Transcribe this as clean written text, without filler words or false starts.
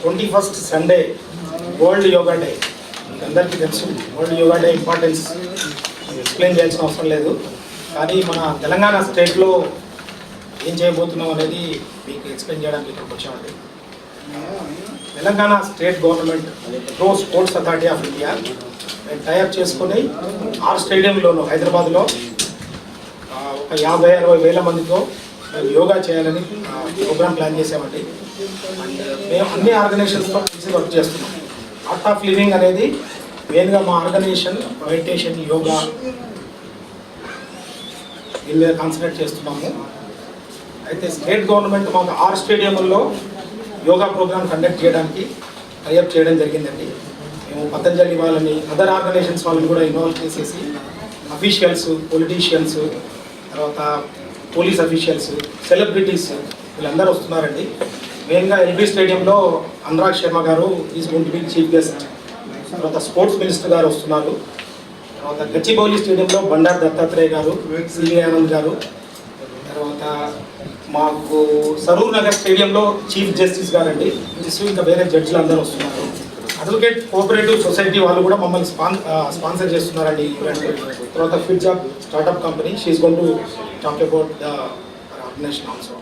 21st Sunday world yoga day. మీకు అందరికీ తెలుసు world yoga day importance explain చేయాల్సిన అవసరం లేదు. కానీ మన తెలంగాణ స్టేట్లో ఏం చేయబోతున్నాం అనేది మీకు ఎక్స్ప్లెయిన్ చేయడానికి ఇక్కడికి వచ్చామండి. Telangana state government pro sports authority of India tie up చేసుకొని 6 స్టేడియంలోను హైదరాబాద్లో ఒక 50-60 వేల మందితో యోగా చేయాలని ప్రోగ్రామ్ ప్లాన్ చేసామండి. అండ్ మేము అన్ని ఆర్గనైజేషన్స్తో కలిసి వర్క్ చేస్తున్నాం. ఆర్ట్ ఆఫ్ లివింగ్ అనేది మెయిన్గా మా ఆర్గనైజేషన్ మెడిటేషన్, యోగా దీని మీద కాన్సన్ట్రేట్ చేస్తున్నాము. అయితే స్టేట్ గవర్నమెంట్ మాకు 6 స్టేడియంల్లో యోగా ప్రోగ్రామ్ కండక్ట్ చేయడానికి టైఅప్ చేయడం జరిగిందండి. మేము పతంజలి వాళ్ళని, అదర్ ఆర్గనైజేషన్స్ వాళ్ళని కూడా ఇన్వాల్వ్ చేసేసి అఫీషియల్స్, పొలిటీషియన్స్, తర్వాత పోలీస్ అఫీషియల్స్, సెలబ్రిటీస్ వీళ్ళందరూ వస్తున్నారండి. మెయిన్గా ఎల్బీ స్టేడియంలో అనురాగ్ శర్మ గారు is going to be chief guest. తర్వాత స్పోర్ట్స్ మినిస్టర్ గారు వస్తున్నారు. తర్వాత గచ్చిబౌలి స్టేడియంలో బండారు దత్తాత్రేయ గారు, సివి ఆనంద్ గారు, తర్వాత మాకు సరూర్ నగర్ స్టేడియంలో చీఫ్ జస్టిస్ గారండి, ఇంకా వేరే జడ్జిలు అందరూ వస్తున్నారు. అడ్వకేట్ కోఆపరేటివ్ సొసైటీ వాళ్ళు కూడా మమ్మల్ని స్పాన్సర్ చేస్తున్నారండి ఈ ఈవెంట్. తర్వాత Fitjob startup company, she is going to talk about the organisation also.